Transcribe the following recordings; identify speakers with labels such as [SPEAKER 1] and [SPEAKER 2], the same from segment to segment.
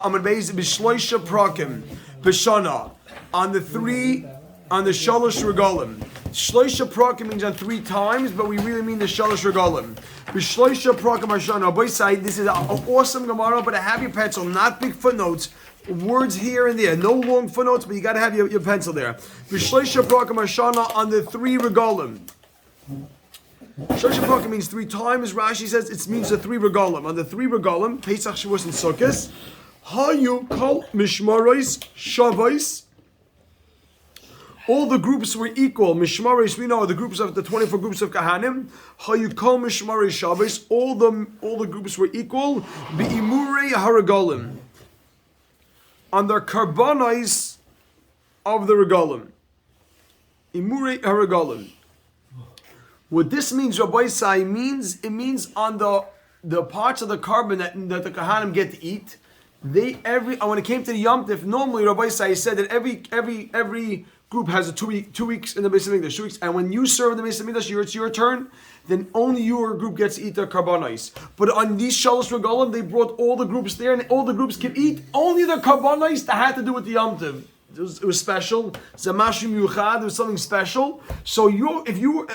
[SPEAKER 1] Amar Beis b'shloisha prakim b'shana on the shalosh regalim. Shloisha prakim means on 3 times, but we really mean the shalosh regalim. B'shloisha prakim b'shana. Boy side, this is an awesome Gemara, but a happy pencil, not big footnotes. Words here and there, no long footnotes, but you got to have your pencil there. B'shloisha prakim b'shana on the 3 regalim. Shloisha prakim means 3 times. Rashi says it means the 3 regalim. On the 3 regalim, Pesach, Shavuos, and Sukkot. Hayu kol mishmaros shavos. All the groups were equal. Mishmaros, we know the groups of the 24 groups of Kahanim. Hayu kol mishmaros shavos. All the groups were equal. Be'imurei haragolim. On the karbanos of the regalim. Imurei haragolim. What this means, Rabbi Sai, it means on the parts of the carbon that the Kahanim get to eat. When it came to the Yom Tif, normally Rabbi Sai said that every group has a 2 weeks in the Beis Hamikdash, 2 weeks, and when you serve the Beis Hamikdash, it's your turn. Then only your group gets to eat their karbanos. But on these shalosh regalim, they brought all the groups there, and all the groups could eat only the karbanos that had to do with the Yom Tif. It was special. Zamashim Yuchad. There was something special. So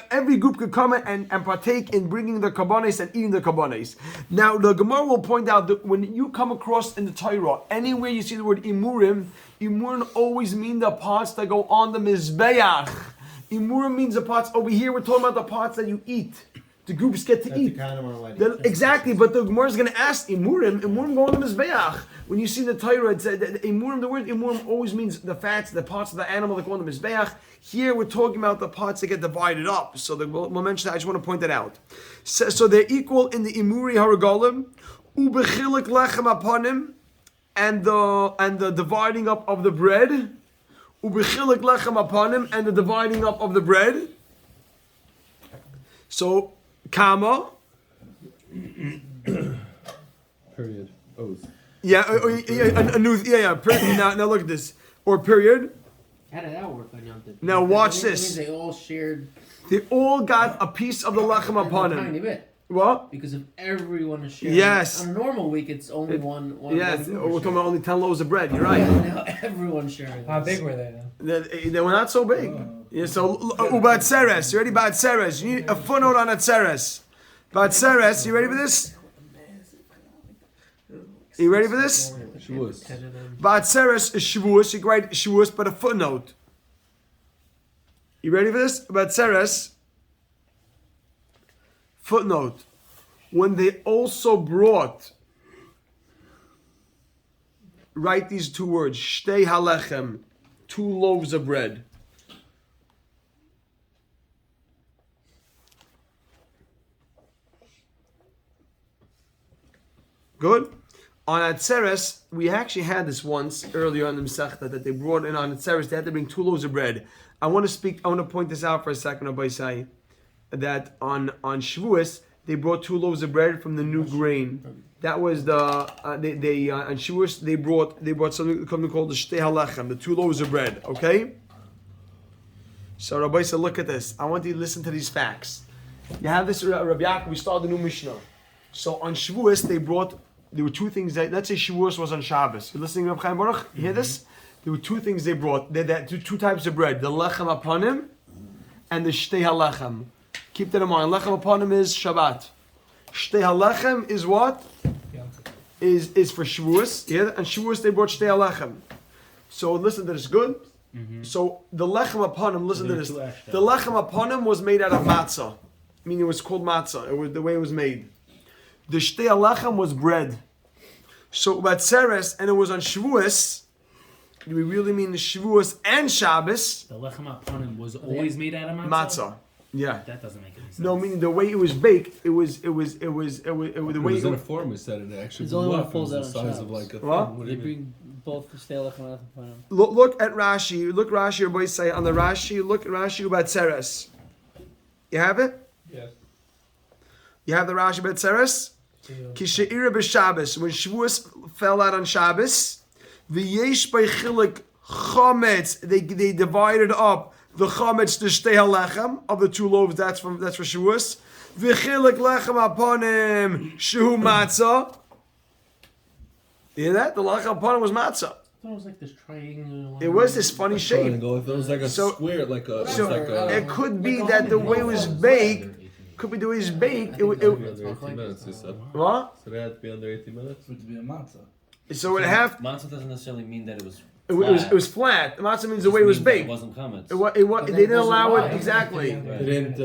[SPEAKER 1] every group could come and partake in bringing the karbanos and eating the karbanos. Now the Gemara will point out that when you come across in the Torah, anywhere you see the word imurim always mean the parts that go on the mizbeach. Imurim means the parts over here. We're talking about the parts that you eat. The groups get to eat. Exactly, but the Gemara is going to ask imurim go on the mizbeach. When you see the Torah, it said that imurim, the word imurim always means the fats, the parts of the animal that go on the mizbeach. Here we're talking about the parts that get divided up. So we'll mention that. I just want to point that out. So they're equal in the imuri haragolim, ubechilik lechem apanim, and the dividing up of the bread. Ubechilik lechem apanim, and the dividing up of the bread. So Kama.
[SPEAKER 2] Period. Oath.
[SPEAKER 1] Yeah. Period. Now look at this. Or period.
[SPEAKER 3] How did that work on Yom Tov?
[SPEAKER 1] Now watch
[SPEAKER 3] That
[SPEAKER 1] this.
[SPEAKER 3] means they all shared.
[SPEAKER 1] They all got a piece of the lechem upon
[SPEAKER 3] A tiny
[SPEAKER 1] him.
[SPEAKER 3] bit.
[SPEAKER 1] What?
[SPEAKER 3] Because if everyone is sharing.
[SPEAKER 1] Yes.
[SPEAKER 3] On a normal week, it's only one.
[SPEAKER 1] Yes.
[SPEAKER 3] One
[SPEAKER 1] We're talking about only 10 loaves of bread. You're right.
[SPEAKER 3] Now everyone's sharing.
[SPEAKER 4] How big were they then?
[SPEAKER 1] They were not so big. Yeah, so Ubatzeres. You ready? Batzeres. You need a footnote on Atzeres. Batzeres. You ready for this? You ready for this?
[SPEAKER 2] Shavuos.
[SPEAKER 1] Batzeres is Shavuos. You can write Shavuos, but a footnote. You ready for this? Batzeres. Footnote. When they also brought, write these 2 words. Shtei halechem. 2 loaves of bread. Good. On Atzeres, we actually had this once earlier on the Masechta that they brought in on Atzeres. They had to bring 2 loaves of bread. I want to point this out for a second, Rabbi Sai, that on Shavuos they brought 2 loaves of bread from the new grain. That was the on Shavuos they brought something called the Shtei Halechem, the 2 loaves of bread. Okay. So Rabbi Sai, look at this. I want you to listen to these facts. You have this, Rabbi Yaakov. We started the new Mishnah. So on Shavuos there were 2 things that, let's say Shavuos was on Shabbos. You're listening to Reb Chaim Baruch? You hear this? There were 2 things they brought. They had 2 types of bread: the lechem apanim and the shtei halechem. Keep that in mind. Lechem apanim is Shabbat. Shtei halechem is what? Is for Shavuos. Yeah, and Shavuos they brought shtei halechem. So listen to this. Good. Mm-hmm. So the lechem apanim. Listen to this. The lechem apanim was made out of matzah. I mean, it was called matzah. It was the way it was made. The shtei halechem was bread. So Batzeres, and it was on Shavuos. Do we really mean the Shavuos and Shabbos?
[SPEAKER 5] The lechem apanim was always made out of matzah.
[SPEAKER 1] Matzah. Yeah.
[SPEAKER 5] That doesn't make any sense.
[SPEAKER 1] No, meaning the way it was baked, the way
[SPEAKER 2] It was in a form that it actually
[SPEAKER 6] It's only when it
[SPEAKER 2] was
[SPEAKER 6] falls
[SPEAKER 2] the
[SPEAKER 6] out on
[SPEAKER 2] size of
[SPEAKER 6] Shabbos.
[SPEAKER 2] like a
[SPEAKER 1] What?
[SPEAKER 2] thing. What do
[SPEAKER 6] They
[SPEAKER 2] you mean?
[SPEAKER 6] bring both the stale lechem and lechem.
[SPEAKER 1] Look at Rashi. Look Rashi, everybody say on the Rashi. Look at Rashi Batzeres. You have it?
[SPEAKER 4] Yes.
[SPEAKER 1] You have the Rashi Batzeres? Kisheira b'Shabbos. When Shavuos fell out on Shabbos, v'yesh b'chilik chametz. They divided up the chametz, the shtei halechem of the 2 loaves. That's for Shavuos. V'chilik lechem apanim shehu matzah. You hear that? The lechem panim was matzah.
[SPEAKER 5] It was like this triangle.
[SPEAKER 1] It was this funny shape.
[SPEAKER 2] Triangle. If it was like a
[SPEAKER 1] So-
[SPEAKER 2] square, like a.
[SPEAKER 1] So
[SPEAKER 2] like a
[SPEAKER 1] it could be that the way it was baked, could be the way it was baked.
[SPEAKER 2] under 18 minutes, you said.
[SPEAKER 1] What?
[SPEAKER 2] So they had to be under 18 minutes?
[SPEAKER 4] For it to be a matzah.
[SPEAKER 1] So it have
[SPEAKER 7] Matzah doesn't necessarily mean that it was.
[SPEAKER 1] it was flat. Matzah means the way it was
[SPEAKER 7] It
[SPEAKER 1] baked.
[SPEAKER 7] wasn't chametz.
[SPEAKER 1] They didn't allow it exactly.
[SPEAKER 2] They didn't.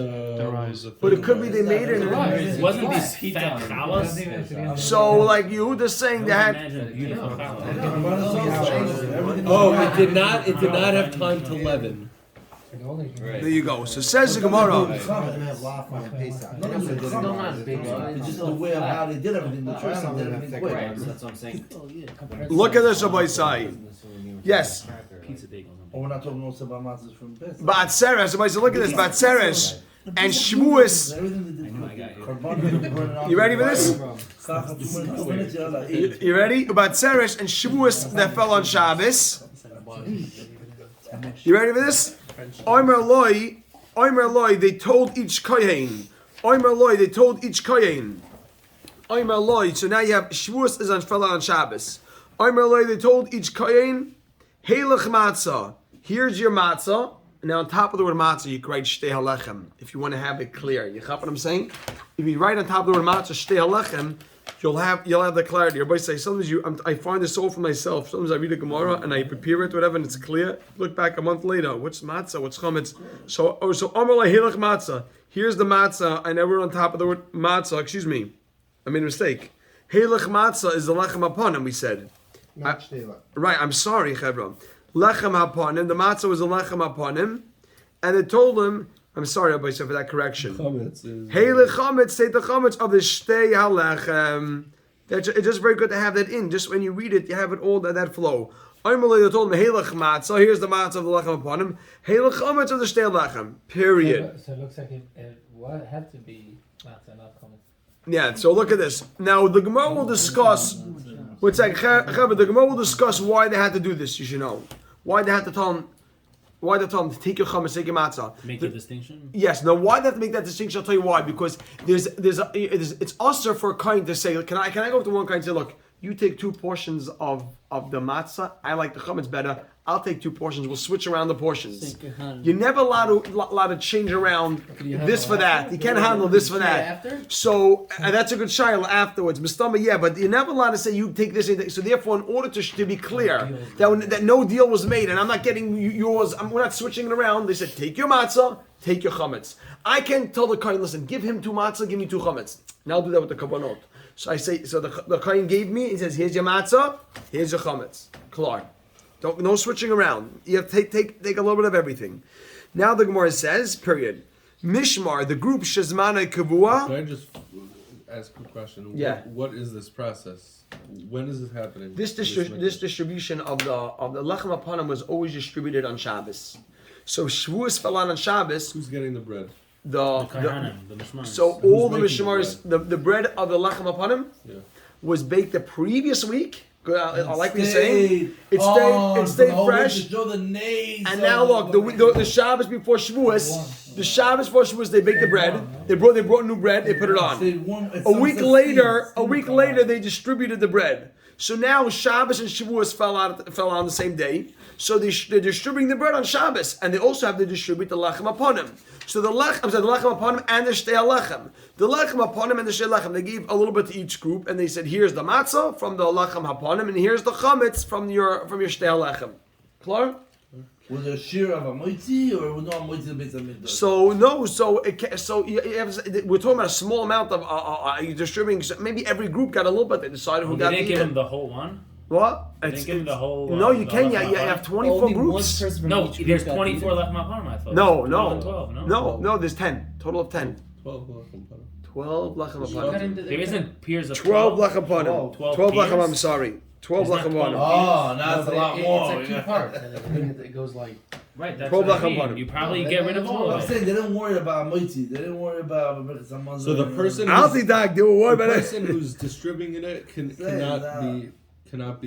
[SPEAKER 1] But it could be they made it.
[SPEAKER 5] Wasn't these fat challahs?
[SPEAKER 1] So like Yehuda's saying they had.
[SPEAKER 5] Imagine beautiful challahs.
[SPEAKER 2] Oh, it did not. It did not have time to leaven.
[SPEAKER 1] There you go. So says the Gemara.
[SPEAKER 4] They didn't have laf on Pesach. None of them did
[SPEAKER 3] Still
[SPEAKER 4] it.
[SPEAKER 3] not big.
[SPEAKER 4] It's just the way of how they did everything. The first time they did everything quick.
[SPEAKER 7] Right, so that's what I'm saying.
[SPEAKER 1] Look at this, Rabbi Sai. Yes.
[SPEAKER 5] Pizza bagels.
[SPEAKER 4] Oh, we're not talking also about matzahs from Pesach.
[SPEAKER 1] Batzeres. Rabbi Sai, look at this. Batzeres and Shmuas.
[SPEAKER 4] Everything they did for Korban.
[SPEAKER 1] You ready for this?
[SPEAKER 4] Stop for 2 minutes, yeah, like 8.
[SPEAKER 1] You ready? Batzeres and Shmuas that fell on Shabbos. You ready for this? Omer Loi, they told each kohen. Omer Loi, they told each kohen. Omer Loi, so now you have Shavuos is on fell on Shabbos. Omer Loi, they told each kohen, Heilach matzah. Here's your matzah. Now on top of the word matzah, you can write Shtei Halechem if you want to have it clear. You got what I'm saying? If you write on top of the word matzah Shtei Halechem, you'll have the clarity. Everybody say sometimes I find this all for myself. Sometimes I read a Gemara and I prepare it, whatever, and it's clear. Look back a month later. What's matzah? What's chametz? So Amar Hilach matzah. Here's the matzah. I never wrote on top of the word matzah. Excuse me, I made a mistake. Hilach matzah is the lechem hapanim. We said. Right. I'm sorry, Chevron. Lechem hapanim. The matzah was the lechem hapanim, and they told him. I'm sorry, Rabbi, for that correction. Hey, lechametz, say the chametz of the shtei halechem. It's just very good to have that in. Just when you read it, you have it all that flow. Amalei told him, hey lechmatz. So here's the matzah of the lechem upon him. Hey lechametz of the shtei halechem. Period.
[SPEAKER 6] So it looks like it had to be matzah, not chametz.
[SPEAKER 1] Yeah. So look at this. Now the Gemara will discuss. What's like? The Gemara will discuss why they had to do this. You should know why they had to tell him. Why they tell him to take your chametz, take your matzah?
[SPEAKER 5] Make the distinction.
[SPEAKER 1] Yes. Now, why they have to make that distinction? I'll tell you why. Because it's usher for a kohen to say, can I go up to one kohen and say, look, you take 2 portions of the matzah. I like the chametz better. I'll take 2 portions. We'll switch around the portions. You're never allowed to change around this for that. You can't handle this for that. So that's a good shayla afterwards. Mistama, yeah, but you're never allowed to say you take this. So therefore, in order to be clear that no deal was made, and I'm not getting yours, we're not switching it around. They said, take your matzah, take your chametz. I can tell the kohen, listen, give him 2 matzah, give me 2 chametz. And I'll do that with the kabbanot. So I say, so the kohen gave me. He says, here's your matzah, here's your chametz. Klar. No switching around. You have to take a little bit of everything. Now the Gemara says, period. Mishmar, the group Shezmana Kavua.
[SPEAKER 2] Can I just ask a question?
[SPEAKER 1] Yeah.
[SPEAKER 2] What is this process? When is this happening?
[SPEAKER 1] This distribution of the lechem hapanim was always distributed on Shabbos. So Shavuos fell on Shabbos.
[SPEAKER 2] Who's getting the bread?
[SPEAKER 5] The Kohanim, the Mishmarim.
[SPEAKER 1] So all the Mishmars, the bread of the lechem hapanim was baked the previous week. I like what you're saying. It stayed fresh. And now look, the Shabbos before Shavuos, they baked the bread. They brought new bread. They put it on. A week later, they distributed the bread. So now Shabbos and Shavuos fell on the same day. So they're distributing the bread on Shabbos, and they also have to distribute the lechem hapanim. So the lechem hapanim and the shtei halechem. The lechem hapanim and the shtei halechem, they gave a little bit to each group, and they said, "Here's the matzah from the lechem hapanim, and here's the chametz from your shtei halechem." Clear?
[SPEAKER 4] Was there a shear of a moitzi or was no moitzi based on midday?
[SPEAKER 1] We're talking about a small amount of distributing. So maybe every group got a little bit. They decided who got.
[SPEAKER 5] They didn't give him the whole one.
[SPEAKER 1] What?
[SPEAKER 5] They didn't give him the whole.
[SPEAKER 1] No, you can. Yeah, you have 24 groups.
[SPEAKER 5] No, there's 24 lechem hapanim. I thought.
[SPEAKER 1] No.
[SPEAKER 5] 12,
[SPEAKER 1] No. There's 10. Total of 10.
[SPEAKER 2] 12 lechem hapanim.
[SPEAKER 1] 12 lechem hapanim.
[SPEAKER 5] There isn't peers of
[SPEAKER 1] 12 lechem hapanim. 12 lechem. I'm sorry. 12 lechem hapanim.
[SPEAKER 4] Oh, now it's a lot more.
[SPEAKER 3] It's a 2-part. It goes like.
[SPEAKER 5] Right, that's
[SPEAKER 1] 12
[SPEAKER 5] what I
[SPEAKER 1] lechem
[SPEAKER 5] mean.
[SPEAKER 1] hapanim.
[SPEAKER 5] You probably get rid of all
[SPEAKER 4] I'm
[SPEAKER 5] of it.
[SPEAKER 4] saying they didn't worry about moitzi. They didn't worry about someone.
[SPEAKER 2] So the person,
[SPEAKER 1] I don't think that they were worried
[SPEAKER 2] the
[SPEAKER 1] about
[SPEAKER 2] person
[SPEAKER 1] it.
[SPEAKER 2] who's distributing it cannot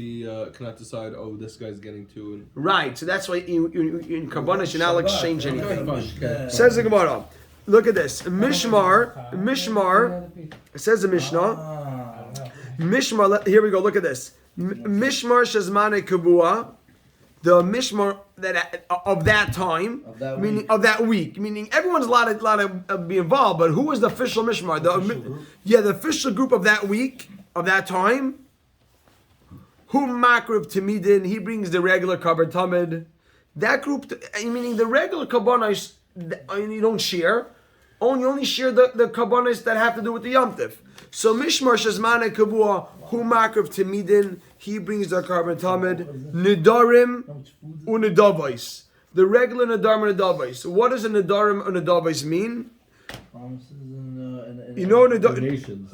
[SPEAKER 2] decide. Oh, this guy's getting 2. And
[SPEAKER 1] Right. So that's why in Kabbalah you're not allowed to exchange anything.
[SPEAKER 4] Yeah.
[SPEAKER 1] Says the Gemara. Look at this. Mishmar. It says the Mishnah. Mishmar. Here we go. Look at this. Mishmar shezmane kabua, the mishmar that of that time, of that week, meaning everyone's allowed to be involved, but who was the official mishmar? The official group of that week, of that time. Who makrav timidin? He brings the regular karban tamid. That group, meaning the regular karbanos, you don't share. You only share the karbanos that have to do with the Yom Tif. So Mishmar Shazmane Kavua, Hu Makrav Timidin, he brings the karban tamid. Nidarim unidavais. The regular nidarim and nidavais. What does a nidarim and nidavais mean?
[SPEAKER 4] Promises and
[SPEAKER 1] You know,
[SPEAKER 2] Donations.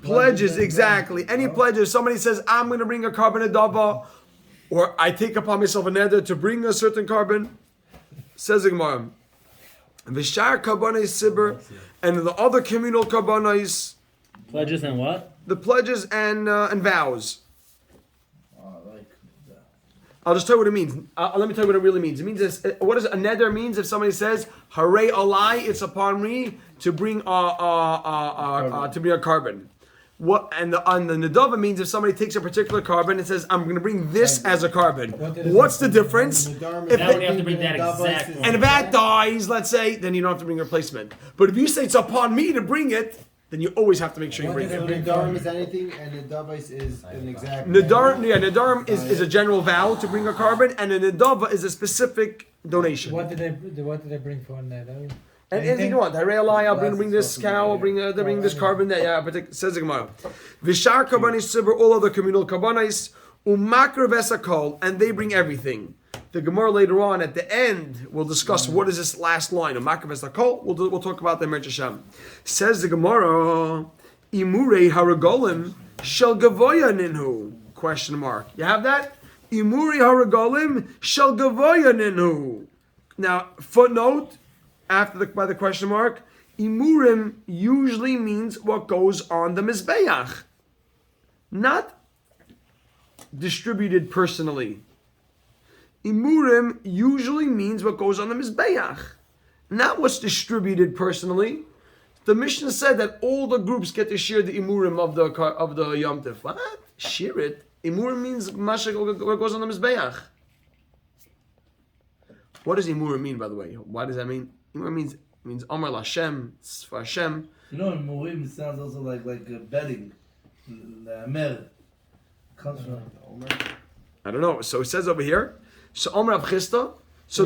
[SPEAKER 1] pledges, exactly. Any pledges. Somebody says, I'm going to bring a karban nidava, or I take upon myself a neder to bring a certain karban. Says the Gemara. Vishar karbanis sibur, and the other communal karbanis.
[SPEAKER 5] Pledges and what?
[SPEAKER 1] The pledges and vows.
[SPEAKER 4] like that.
[SPEAKER 1] I'll just tell you what it means. Let me tell you what it really means. It means this, what does a neder means? If somebody says "Hare alai," it's upon me to bring a carbon. What and the nedava means if somebody takes a particular carbon and says I'm going to bring this as a carbon. What's the difference? If
[SPEAKER 5] Now you have to bring that exact one.
[SPEAKER 1] and if that dies, let's say, then you don't have to bring a replacement. But if you say it's upon me to bring it, then you always have to make sure you bring it.
[SPEAKER 8] Nadarim is anything, and Nedava is an exact.
[SPEAKER 1] Nadarim is a general vow to bring a carbon, and a nedava is a specific donation.
[SPEAKER 6] What did they bring for Neder?
[SPEAKER 1] And anything you want. I'll bring this cow, I'll bring this carbon that but says the Gemara. Vishar karbanis sibur, all other communal karbanis, umakar vesakol, and they bring everything. The Gemara later on at the end will discuss what is this last line. Umakar vesakol. We'll talk about the Merch Hashem. Says the Gemara, imurei haragolim shel gavoya ninhu? Question mark. You have that? Imurei haragolim shel gavoya ninhu. Now footnote. By the question mark, imurim usually means what goes on the mizbeach, not distributed personally. Imurim usually means what goes on the mizbeach, not what's distributed personally. The Mishnah said that all the groups get to share the imurim of the Yom Tov. What? Share it? Imurim means what goes on the mizbeach. What does imurim mean, by the way? Why does that mean? It means Amar Lashem, it's for Hashem.
[SPEAKER 4] You know, in Murim sounds also like betting. Mer comes from.
[SPEAKER 1] I don't know. So it says over here. So Amar Hamasechta. So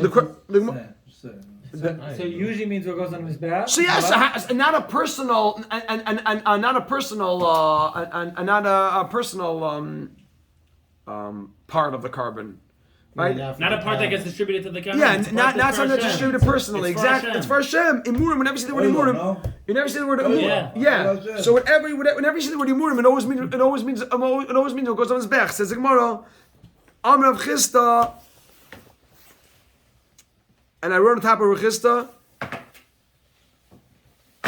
[SPEAKER 6] So usually means what goes on his back.
[SPEAKER 1] so yes, not a personal and not a personal part of the carbon. Right?
[SPEAKER 5] Not a part that gets distributed to the county.
[SPEAKER 1] Yeah, not something that's distributed personally. Exactly. It's for Hashem. Imurim, whenever you see the word Imurim, you never see the word Imurim. Yeah. So whenever you see the word Imurim, it always means what goes on his back. Says the Gemara, Amar Hamasechta, and I wrote on top of Hamasechta,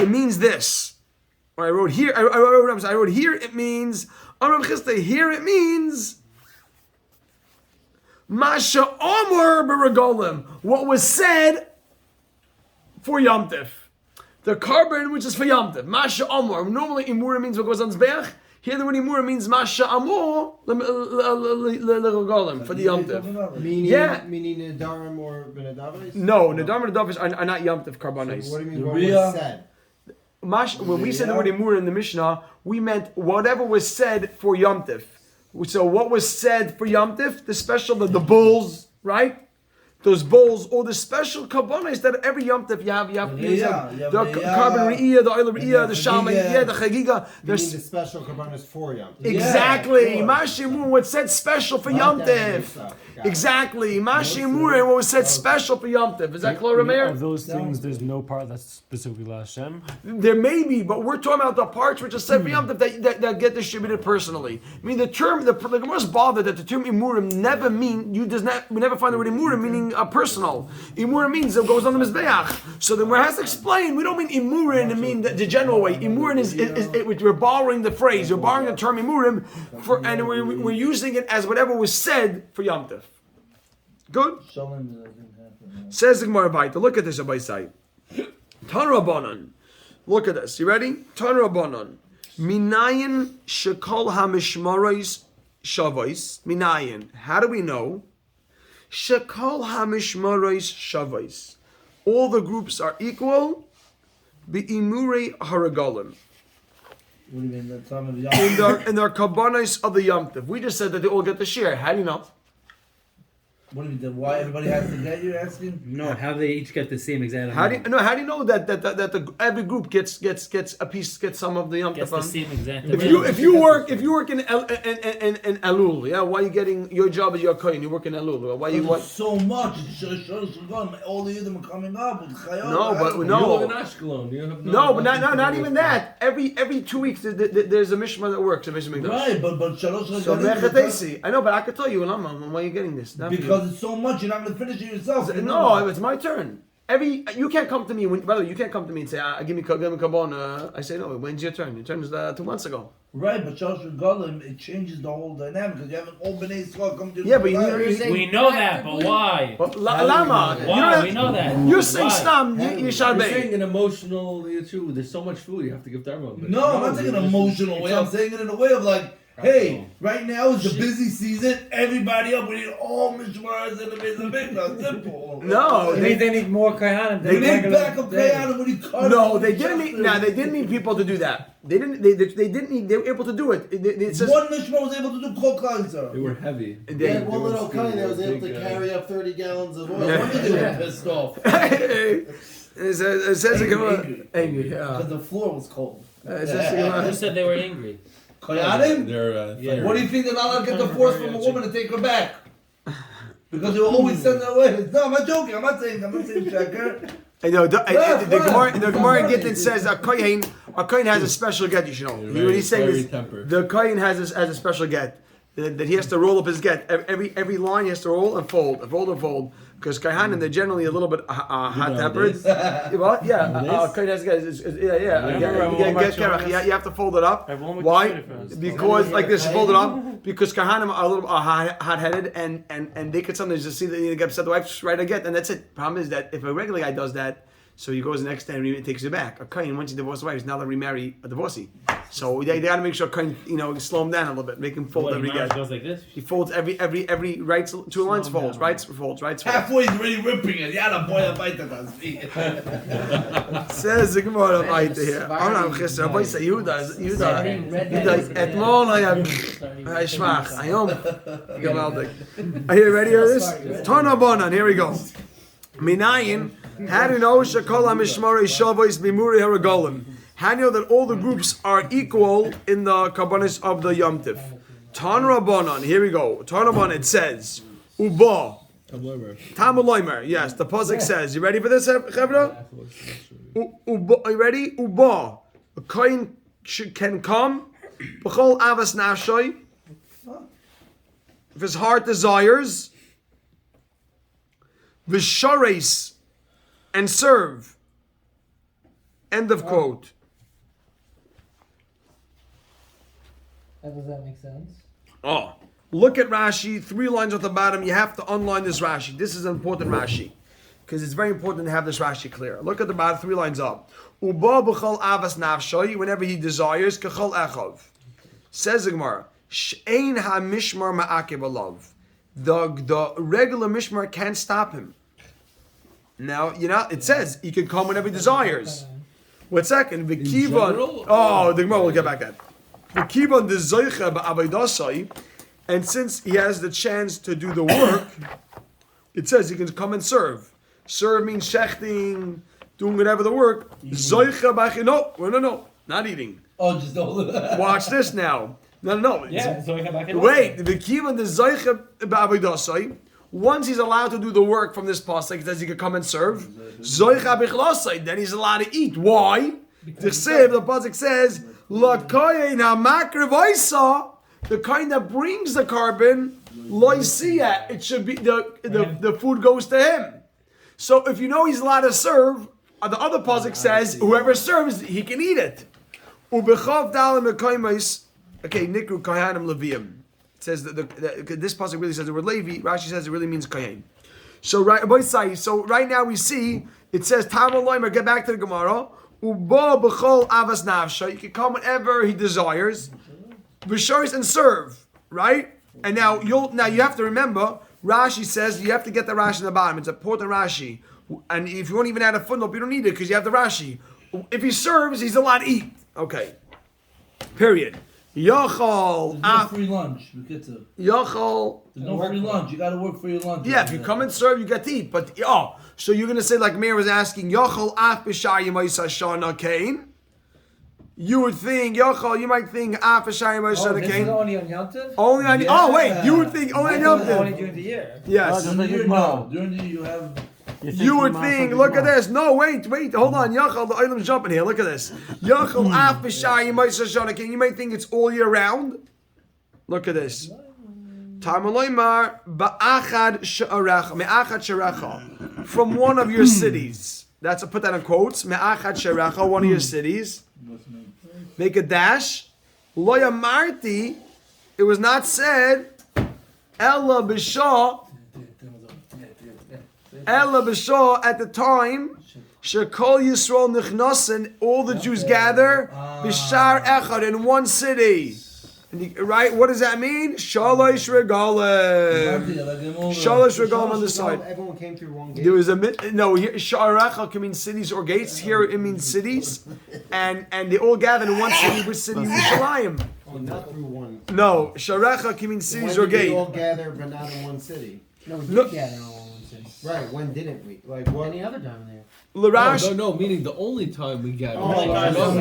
[SPEAKER 1] it means this. Or I wrote here. I wrote here. It means Amar Hamasechta. Here it means. Masha Omer b'regolim, what was said for Yom Tif. The carbon which is for Yom Tif. Masha Omer. Normally Imura means what goes on Zbeach. Here the word Imura means Masha Amor l'regolim for the Yom Tif.
[SPEAKER 8] Meaning Nadarim or Benadavis?
[SPEAKER 1] No, Nadarim and Nadavis are not Yom Tif carbonis.
[SPEAKER 8] So what do you mean what was said?
[SPEAKER 1] When we said the word Imura in the Mishnah, we meant whatever was said for Yom Tif. So what was said for Yom Tif, the bulls, right? Those bowls, or the special kabbanis that every Yom Tif you have the carbon re'iyah, the oil re'iyah, the shama, the chagiga.
[SPEAKER 8] There's the special kabbanis for Yom Tif.
[SPEAKER 1] Exactly. Mashimu, what said special for Yom Tif. Exactly. Mashimu, what was said special for Yom Tif. Is that clear, Rameir?
[SPEAKER 9] Of those things, there's no part that's specifically Hashem.
[SPEAKER 1] There may be, but we're talking about the parts which are said for Yom Tif that get distributed personally. I mean, the Gemara is bothered that the term imurim never mean, we never find the word imurim meaning personal. Imurim means it goes on the mizbeach. So then we has to explain, we don't mean imurim to mean the general way. Imurim is we're borrowing the phrase, we're borrowing the term imurim, and we're using it as whatever was said for Yom Tif. Good? Says the Gemara Baita. Look at this on my side. Tan Rabbanan. Look at this. You ready? Tan Rabbanan. Minayin shekol hamishmaros shavos minayin. How do we know? Shekol hamishmaros shavos. All the groups are equal. Be'imurei haragolim.
[SPEAKER 4] What do you mean? The time of Yom?
[SPEAKER 1] In their kabbanos of the Yom Tov. We just said that they all get the share. How do you know?
[SPEAKER 4] What do you mean? Then why everybody has to get? You're asking?
[SPEAKER 5] No, how they each get the same exact
[SPEAKER 1] How do
[SPEAKER 5] amount.
[SPEAKER 1] you know that every group gets a piece, gets some of the Yom
[SPEAKER 5] Gets
[SPEAKER 1] Tov?
[SPEAKER 5] the same exact
[SPEAKER 1] If
[SPEAKER 5] amount.
[SPEAKER 1] you work in Elul, yeah, why are you getting your job is your kohen? You work in Elul. Why you what?
[SPEAKER 4] So much. All the Yidden are coming up with Chayot.
[SPEAKER 1] No, but
[SPEAKER 2] You live
[SPEAKER 1] no.
[SPEAKER 2] in Ashkelon. You have
[SPEAKER 1] No, but not even that. Every 2 weeks there's a mishmar that works. A mishmar.
[SPEAKER 4] Right, but Shalosh
[SPEAKER 1] So
[SPEAKER 4] Regalim,
[SPEAKER 1] mechatesi. I know, but I could tell you, Lama, why are you getting this? Not for you.
[SPEAKER 4] because it's so much, you're not going to finish it yourself.
[SPEAKER 1] No, it's my turn. You can't come to me by the way, you can't come to me and say, give me kabon. I say no. When's your turn? Your turn is 2 months ago.
[SPEAKER 4] Right, but Shalosh Regalim, it changes the whole dynamic because you haven't all B'nai Yisrael come to
[SPEAKER 1] Yeah, but you
[SPEAKER 5] We know that, but why?
[SPEAKER 1] Lama.
[SPEAKER 5] Why? We know that.
[SPEAKER 1] You're saying
[SPEAKER 5] Why?
[SPEAKER 1] stam. You
[SPEAKER 2] You're
[SPEAKER 1] shall
[SPEAKER 2] saying
[SPEAKER 1] be.
[SPEAKER 2] an emotional issue. There's so much food you have to give to everyone. But
[SPEAKER 4] No, I'm not saying an emotional way. I'm saying it in a way of like, hey, right now is the busy season. Everybody up. We need all mishmaras in the Mikdash. Simple.
[SPEAKER 1] No,
[SPEAKER 6] They need more kayanim.
[SPEAKER 4] We need backup kayanim. We need cards.
[SPEAKER 1] No, they didn't need. No, they didn't need people to do that. They didn't. They didn't need. They were able to do it. It says
[SPEAKER 4] One mishmar was able to do kol klal
[SPEAKER 2] they were heavy.
[SPEAKER 8] They had one
[SPEAKER 2] were
[SPEAKER 8] little
[SPEAKER 2] skinny,
[SPEAKER 8] kind that was
[SPEAKER 2] they were
[SPEAKER 8] able to
[SPEAKER 2] big,
[SPEAKER 8] carry up 30 gallons of oil.
[SPEAKER 4] No wonder they were pissed off.
[SPEAKER 1] it says angry. Yeah.
[SPEAKER 4] Because the floor was cold.
[SPEAKER 1] It says
[SPEAKER 5] Who said they were angry?
[SPEAKER 4] Kayanim?
[SPEAKER 2] They're
[SPEAKER 5] Yeah.
[SPEAKER 4] What do you think they're not allowed to get the force from a woman to take her back? Because they will always send her away. No, I'm not joking. I'm not saying Shaker.
[SPEAKER 1] I know the Gemara Gittin says a kohen has a special get. You should know.
[SPEAKER 2] Very-
[SPEAKER 1] What he's saying
[SPEAKER 2] very
[SPEAKER 1] is
[SPEAKER 2] tempered.
[SPEAKER 1] the kohen has a special get that he has to roll up his get. Every line he has to roll and fold. Because kohanim they're generally a little bit hot tempered. What? Yeah, kohen has a get. You have to fold it up. Why? Because like this, fold it up. Because kohanim are a little hot-headed, and they could sometimes just see that they get upset. The wife write a get, and that's it. Problem is that if a regular guy does that, so he goes the next day and he takes it back. A kohen, once he divorces the wife, is now to remarry a divorcee. So they got to make sure kohen, slow him down a little bit, make him fold
[SPEAKER 5] What,
[SPEAKER 1] every
[SPEAKER 5] marriage
[SPEAKER 1] get.
[SPEAKER 5] goes like this?
[SPEAKER 1] He folds every right 2 lines, folds, right folds.
[SPEAKER 4] Halfway he's already ripping it. Yalla, boy, I'm fighting
[SPEAKER 1] Says the Gemara right here. I'm Chesed. Rabbi say Yehuda. Etmol I schmach. Ayom. Gewaldig. Are you ready for this? Tana Bonan. Here we go. Minayin. How do you know Shekol HaMishmarei Shavos Bimuri Haragolim? How do you know that all the groups are equal in the kabbanis of the Yom Tiv? Tana Bonan. Here we go. Tana Bonan. It says Uba. Tamaloimer. Yes, the pasuk says. You ready for this, Chevra? Are you ready? Uba. A kohen can come. B'chol avas nafshay. If his heart desires. V'shares. And serve. End of quote.
[SPEAKER 6] Does that make sense?
[SPEAKER 1] Oh. Look at Rashi, 3 lines at the bottom. You have to unline this Rashi. This is an important Rashi. Because it's very important to have this Rashi clear. Look at the bottom, 3 lines up. Uba b'chol avas nafshay, whenever he desires, k'chol echov. Says the Gemara, she'ein ha-mishmar ma'akev alav. The regular mishmar can't stop him. Now, it says he can come whenever he desires. 1 second.
[SPEAKER 2] general?
[SPEAKER 1] Oh, the Gemara will get back that. V'kivan de zoicha ba'avaydasai. And since he has the chance to do the work, it says he can come and serve. Serve means shechting, doing whatever the work. Zoicha b'achin. No, not eating.
[SPEAKER 4] Oh, just hold it.
[SPEAKER 1] Watch this now. No.
[SPEAKER 6] Yeah, so I come back and
[SPEAKER 1] Wait, the kivan the zoicha ba'avaydasai. Once he's allowed to do the work from this pasuk, it says he can come and serve. Zoicha b'chlasai. Then he's allowed to eat. Why? The pasuk says, "Lakayin hamakrivaisa." The kind that brings the carbon, loisia, it should be the food goes to him. So if you know he's allowed to serve, the other pasuk says whoever serves he can eat it. Ubechav dalim mekaymis. Okay, nikru kayanim leviim. It says that this pasuk really says the word Levi. Rashi says it really means kayan. So right now we see it says Tamal Loimer. Get back to the Gemara. Uba b'chol avas nafsha. You can come whenever he desires. V'sharis and serve, right? And now you have to remember, Rashi says you have to get the Rashi in the bottom. It's a important Rashi. And if you won't even add a footnote, you don't need it because you have the Rashi. If he serves, he's allowed to eat. Okay. Period. Yochol.
[SPEAKER 4] There's no free lunch. We get to.
[SPEAKER 1] Yochol.
[SPEAKER 4] There's no free lunch. You gotta work for your lunch.
[SPEAKER 1] Yeah, if you come and serve, you get to eat. But so you're gonna say like Meir was asking, Yochol af b'shar yimaysa shana kain. You would think Yochol. You might think af b'shar yimaysa shana
[SPEAKER 6] This is
[SPEAKER 1] kain.
[SPEAKER 6] only on Yom Tov?
[SPEAKER 1] Only on.
[SPEAKER 4] Yeah.
[SPEAKER 1] Oh wait, you would think only on Yom
[SPEAKER 6] Only
[SPEAKER 1] Tov.
[SPEAKER 6] during the year.
[SPEAKER 1] Yes.
[SPEAKER 4] During the year, no. During the year, you have.
[SPEAKER 1] You would think, look at this. No, wait, hold on. Yachal, the item's jumping here. Look at this. Yachal af b'shar yimaysa shana kain. You might think it's all year round. Look at this. Tamaloymar ba'achad she'arecha, me'achad she'arecha, from one of your cities. Put that in quotes. Me'achad she'arecha, one of your cities. Make a dash. Lo yamarti, it was not said. Ella b'shah at the time. Shekol Yisrael nichnasen, all the Jews gather. B'shar echad, in one city. Right? What does that mean? Shalosh regalim. Shalosh regalim on the side.
[SPEAKER 8] Everyone came through one gate.
[SPEAKER 1] There was Sha'arecha can mean cities or gates. Here it means cities, and they all gathered in one city. Which city? Yerushalayim.
[SPEAKER 8] Oh, not through one.
[SPEAKER 1] No, Sha'arecha can mean cities or
[SPEAKER 8] When did we
[SPEAKER 1] gate.
[SPEAKER 8] all gather, but not in one city?
[SPEAKER 6] No, we
[SPEAKER 1] Look-
[SPEAKER 6] did gather all in one city.
[SPEAKER 8] Right. When didn't we? Like what?
[SPEAKER 6] Any other time there.
[SPEAKER 1] Larash.
[SPEAKER 2] No, meaning the only time we gather.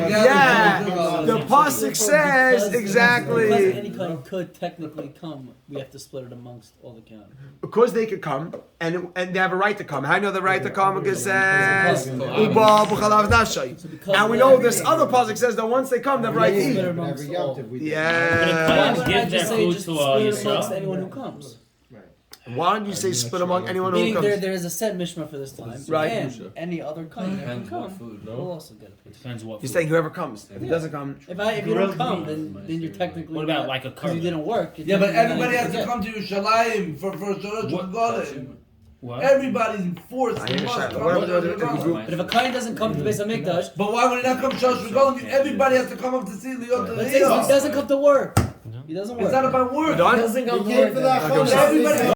[SPEAKER 1] Yeah, the pasuk says
[SPEAKER 10] Because
[SPEAKER 1] exactly
[SPEAKER 10] any kind could technically come, we have to split it amongst all the county.
[SPEAKER 1] because they could come and they have a right to come. How do you know the right to come? Because it says Uba b'chalav nafshay. And we know this other pasuk says that once they come, they have a right to
[SPEAKER 10] Split it
[SPEAKER 1] eat.
[SPEAKER 10] amongst
[SPEAKER 8] Every
[SPEAKER 10] all.
[SPEAKER 8] Yom Tov we did.
[SPEAKER 5] But
[SPEAKER 1] Yeah.
[SPEAKER 10] Why
[SPEAKER 5] if
[SPEAKER 10] would
[SPEAKER 5] give
[SPEAKER 10] I
[SPEAKER 5] their
[SPEAKER 10] just say
[SPEAKER 5] food
[SPEAKER 10] just
[SPEAKER 5] to
[SPEAKER 10] split it amongst
[SPEAKER 5] Yisrael.
[SPEAKER 10] anyone who comes?
[SPEAKER 1] Why don't you say split among anyone who
[SPEAKER 10] Meaning
[SPEAKER 1] comes?
[SPEAKER 10] there is a set mishma for this time,
[SPEAKER 1] Right.
[SPEAKER 10] and any other kind that can
[SPEAKER 7] Depends what
[SPEAKER 10] come
[SPEAKER 7] food,
[SPEAKER 10] will
[SPEAKER 7] no?
[SPEAKER 10] also get a piece.
[SPEAKER 5] Depends what.
[SPEAKER 1] You're
[SPEAKER 5] food.
[SPEAKER 1] saying whoever comes. If he doesn't come,
[SPEAKER 10] If you don't come, then you're technically
[SPEAKER 5] What about
[SPEAKER 10] not-
[SPEAKER 5] like a
[SPEAKER 10] because you
[SPEAKER 5] carbon?
[SPEAKER 10] didn't work. you're
[SPEAKER 4] Yeah, but
[SPEAKER 10] technically
[SPEAKER 4] everybody
[SPEAKER 10] not
[SPEAKER 4] has to
[SPEAKER 10] gonna
[SPEAKER 4] come to Yerushalayim for Shalosh regalim.
[SPEAKER 5] What?
[SPEAKER 4] Everybody's forced.
[SPEAKER 1] I hear
[SPEAKER 4] must
[SPEAKER 1] Shalosh.
[SPEAKER 4] come
[SPEAKER 1] What
[SPEAKER 4] to
[SPEAKER 1] about
[SPEAKER 4] Shalosh
[SPEAKER 1] the
[SPEAKER 4] regalim.
[SPEAKER 1] group?
[SPEAKER 10] But if a kain doesn't come to the base of Mikdash,
[SPEAKER 4] But why would he not come to Shalosh regalim? Everybody has to come up to see Liot
[SPEAKER 10] let's say he doesn't come to work. He doesn't work.
[SPEAKER 4] It's not about work.
[SPEAKER 1] Done?
[SPEAKER 10] He doesn't come
[SPEAKER 8] He
[SPEAKER 10] to
[SPEAKER 8] came
[SPEAKER 10] work.
[SPEAKER 8] for that
[SPEAKER 10] then.
[SPEAKER 8] chumrah.
[SPEAKER 4] Everybody